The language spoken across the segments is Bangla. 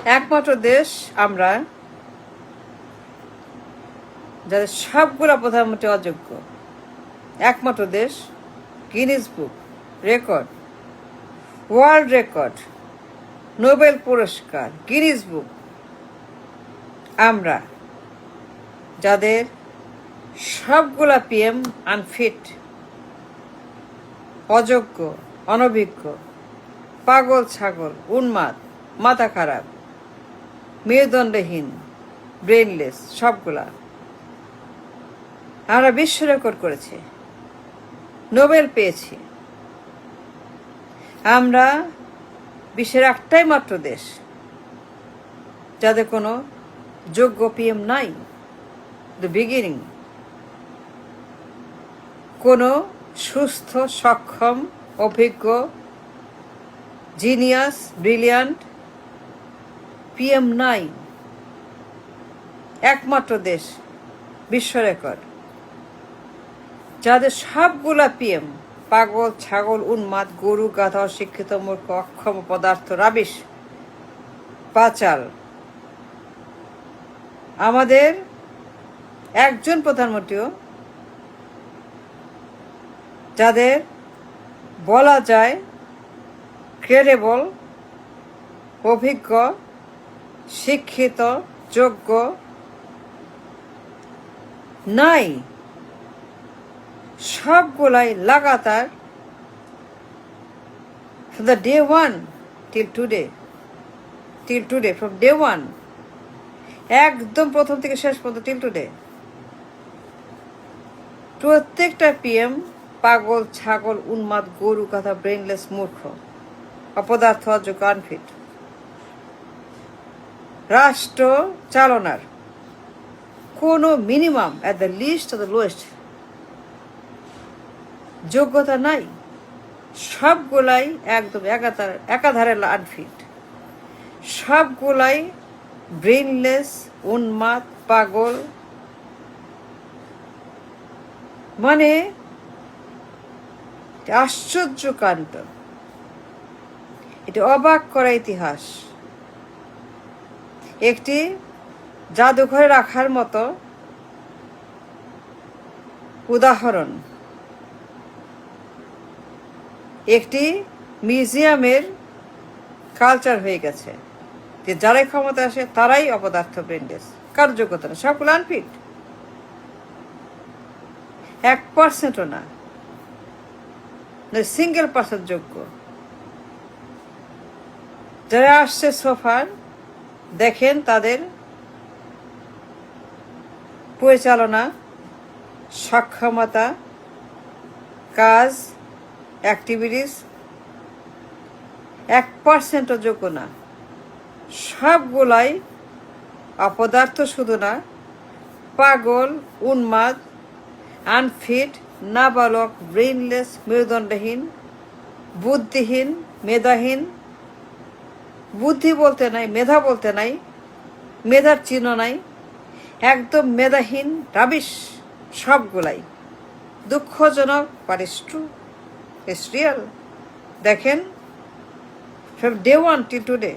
একমাত্র দেশ আমরা যাদের সবগুলা প্রধানমন্ত্রী অযোগ্য। একমাত্র দেশ, গিনিস বুক রেকর্ড, ওয়ার্ল্ড রেকর্ড, নোবেল পুরস্কার, গিনিস বুক। আমরা যাদের সবগুলা পিএম আনফিট, অযোগ্য, অনভিজ্ঞ, পাগল ছাগল, উন্মাদ, মাথা খারাপ, মেরুদণ্ডহীন, ব্রেনলেস, সবগুলা আমরা বিশ্ব রেকর্ড করেছি, নোবেল পেয়েছি। আমরা বিশ্বের একটাই মাত্র দেশ যাদের কোনো যোগ্য পিএম নাই। দ্য বিগিনিং কোনো সুস্থ, সক্ষম, অভিজ্ঞ, জিনিয়াস, ব্রিলিয়ান্ট পিএম নাই। একমাত্র দেশ, বিশ্ব রেকর্ড, যাদের সবগুলা পিএম পাগল, ছাগল, উন্মাদ, গরু, গাধা, অশিক্ষিত, মূর্খ, অক্ষম, পদার্থ, রাবিশ, পাচাল। আমাদের একজন প্রধানমন্ত্রীও যাদের বলা যায় ক্রেডিবল, অভিজ্ঞ, শিক্ষিত, যোগ্য নাই। সবগুলাই লাগাতার from the day one till today, from day one, একদম প্রথম থেকে শেষ পর্যন্ত till today, প্রত্যেকটা পিএম পাগল, ছাগল, উন্মাদ, গরু, গাধা, ব্রেনলেস, মূর্খ, অপদার্থ, অযোগ্য, আনফিট। রাষ্ট্র চালনার কোনো minimum, at the least of the lowest যোগ্যতা নাই। সবগুলাই একদম একাধারে আনফিট, সবগুলাই ব্রেনলেস, উন্মাদ, পাগল। মানে আশ্চর্য কাণ্ড, এটা অবাক করা ইতিহাস। একটি জাদুঘরে রাখার মতো উদাহরণ, একটি মিউজিয়ামের কালচার হয়ে গেছে যে যারাই ক্ষমতা আসে তারাই অপদার্থ, ব্রেনলেস, কার যোগ্যতা না, সবগুলো আনফিট। 1%ও না, সিঙ্গেল পার্সেন্ট যোগ্য। যারা আসছে সোফার, দেখেন তাদের পরিচালনা, সক্ষমতা, কাজ, অ্যাক্টিভিটিস 1%ও যোগ্য না। সবগুলাই অপদার্থ, শুধু না, পাগল, উন্মাদ, আনফিট, নাবালক, ব্রেইনলেস, মেরুদণ্ডহীন, বুদ্ধিহীন, মেধাহীন। বুদ্ধি বলতে নাই, মেধা বলতে নাই, মেধার চিহ্ন নাই, একদম মেধাহীন, রাবিশ সবগুলাই। দুঃখজনক, but it's true, it's real. দেখেন from day one till today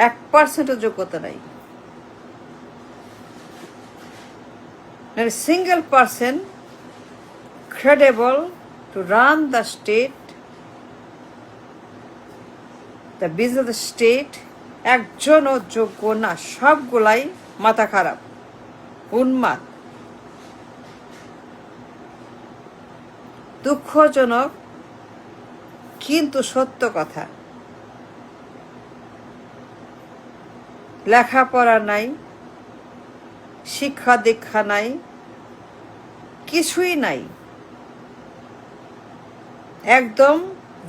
1%ও যোগ্যতা নাই। Not a single person credible to run the state, the business of the state, একজনও যোগ্য না। সবগুলাই মাথা খারাপ, উন্মাদ। দুঃখজনক কিন্তু সত্য কথা। লেখাপড়া নাই, শিক্ষা দীক্ষা নাই, কিছুই নাই, একদম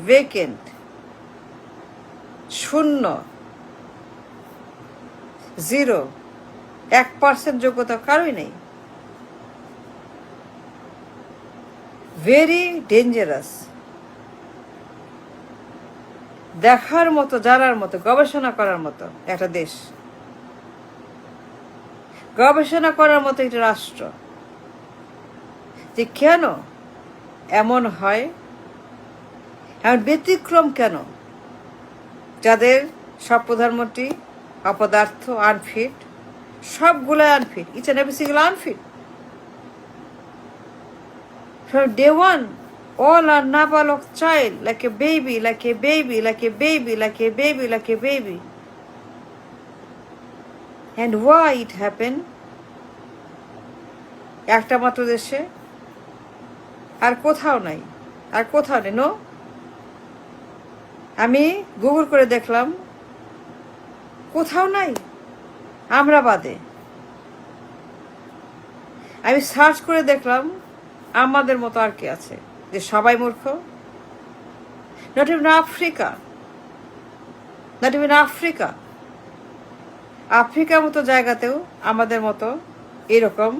ভেকেন্ট, শূন্য, জিরো। 1% যোগ্যতা কারোই নেই। Very dangerous. দেখার মতো, জানার মতো, গবেষণা করার মতো একটা দেশ, গবেষণা করার মতো একটা রাষ্ট্র। যে কেন এমন হয়, এমন ব্যতিক্রম কেন, যাদের সব প্রধানমন্ত্রী অপদার্থ, আনফিট, সবগুলো unfit, each and every single unfit. From day one, all are nabalok child, like a baby, like a baby, like a baby, like a baby, like a baby. And why it happened? একটা মাত্র দেশে, আর কোথাও নাই, আর কোথাও নেই। নো, আমি গুগল করে দেখলাম, কোথাও নাই, আমরা বাদে। আমি সার্চ করে দেখলাম আমাদের মতো আর কে আছে, যে সবাই মূর্খ। Not even Africa, not even Africa, আফ্রিকার মতো জায়গাতেও আমাদের মতো এরকম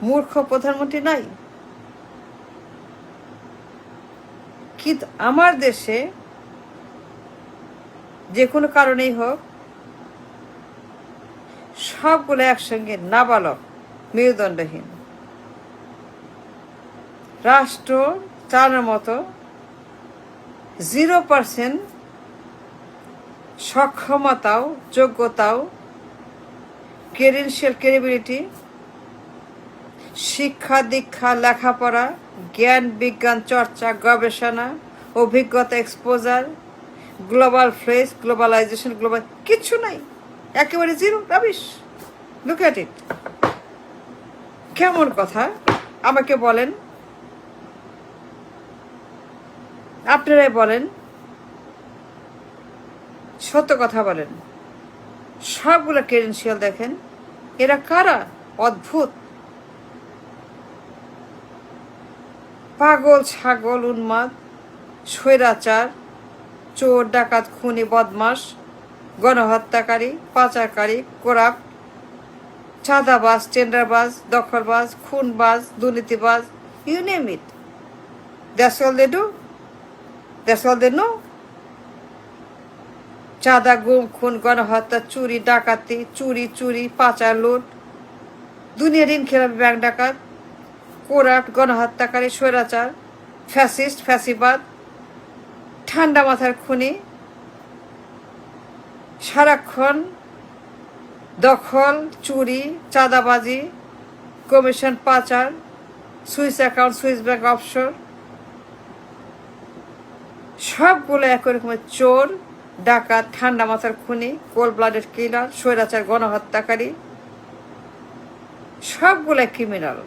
মূর্খ প্রধানমন্ত্রী নাই। কিন্তু আমার দেশে যে কোনো কারণেই হোক, সবগুলো একসঙ্গে নাবালক, মেরুদণ্ডহীন। রাষ্ট্র চালানোর মতো 0% সক্ষমতাও, যোগ্যতাও, ক্রেডেনশিয়াল, ক্রেডিবিলিটি, শিক্ষা দীক্ষা, লেখাপড়া, জ্ঞান বিজ্ঞান চর্চা, গবেষণা, অভিজ্ঞতা, exposure, global fresh, globalization, global, কিচ্ছু নাই, একেবারে zero, rubbish. Look at it. কেমন কথা আমাকে বলেন, আপনারাই বলেন, সত্য কথা বলেন। সবগুলো ক্রেডেনশিয়াল দেখেন, এরা কারা? অদ্ভুত, পাগল, ছাগল, উন্মাদ, স্বৈরাচার, চোর, ডাকাত, খুনি, বদমাস, গণহত্যাকারী, পাচারকারী, কোরাপ্ট, চাঁদাবাজ, টেন্ডারবাজ, দখলবাজ, খুনবাজ, দুর্নীতিবাজ, you name it. That's all they do, that's all they know. চাঁদা, গুম, খুন, গণহত্যা, চুরি, ডাকাতি, চুরি, পাচার, লুট, দুনিয়া ঋণ খেলাপি, ব্যাংক ডাকাত, কোরাপ্ট, গণহত্যাকারী, স্বৈরাচার, ফ্যাসিস্ট, ফ্যাসিবাদ, ঠান্ডা মাথার খুনি, সারাক্ষণ দখল, চুরি, চাঁদাবাজি, কমিশন, পাচার, Swiss account, Swiss bank, offshore, সবগুলো একই রকমের চোর, ডাকাত, ঠান্ডা মাথার খুনি, কোল্ড ব্লাডেড কিলার, স্বৈরাচার, গণহত্যাকারী, সবগুলাই ক্রিমিনাল,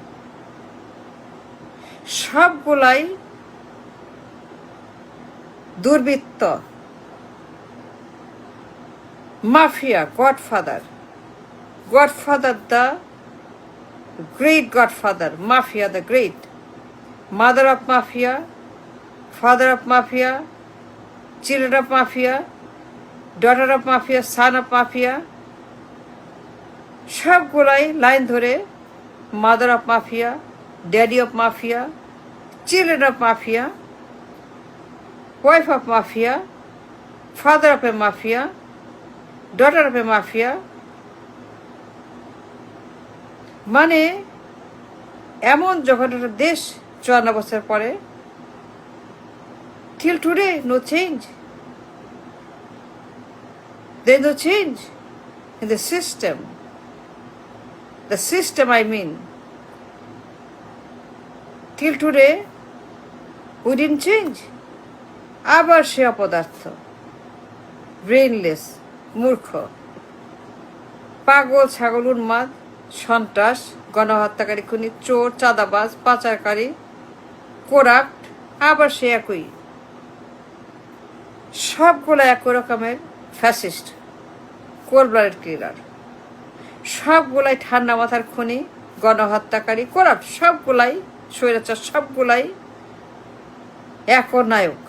সবগুলাই দুর্বৃত্ত, mafia, godfather, the great godfather, mafia the great, mother of mafia, father of mafia, children of mafia, daughter of mafia, son of mafia, সবগুলাই লাইন ধরে mother of mafia, daddy of mafia, children of mafia, wife of mafia, father of A mafia, daughter of A mafia. মানে এমন যখন একটা দেশ 54 বছর পরে, till today no change, there is no change in the system I mean, till today we didn't change. আবার সে অপদার্থ, ব্রেইনলেস, মূর্খ, পাগল, ছাগল, উন্মাদ, সন্ত্রাস, গণহত্যাকারী, খুনি, চোর, চাঁদাবাজ, পাচারকারী, কোরাপ্ট, আবার সে একই। সবগুলো একই রকমের ফ্যাসিস্ট, কোল্ড ব্লাডেড কিলার, সবগুলাই ঠান্ডা মাথার খুনি, গণহত্যাকারী, কোরাপ্ট, সবগুলাই স্বৈরাচার, সবগুলাই একনায়ক।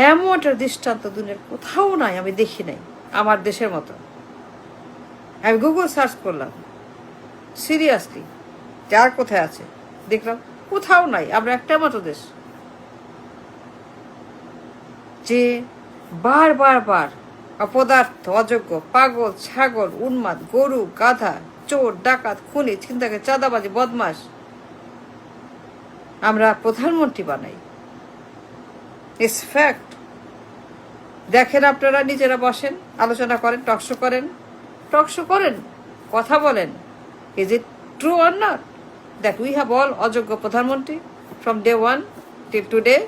এমন একটা দৃষ্টান্ত দুনিয়ার কোথাও নাই, আমি দেখি নাই আমার দেশের মতো। আমি গুগল সার্চ করলাম সিরিয়াসলি, যার কোথায় আছে, দেখলাম কোথাও নাই। আমরা একটা মতো দেশ যে বার অপদার্থ, অযোগ্য, পাগল, ছাগল, উন্মাদ, গরু, গাধা, চোর, ডাকাত, খুনি, ছিনতাইকারী, চাঁদাবাজি, বদমাস আমরা প্রধানমন্ত্রী বানাই। It's fact. দেখেন, আপনারা নিজেরা বসেন, আলোচনা করেন, টকশো করেন, কথা বলেন। Is it true or not that we have all অযোগ্য প্রধানমন্ত্রী ফ্রম ডে 1 till today?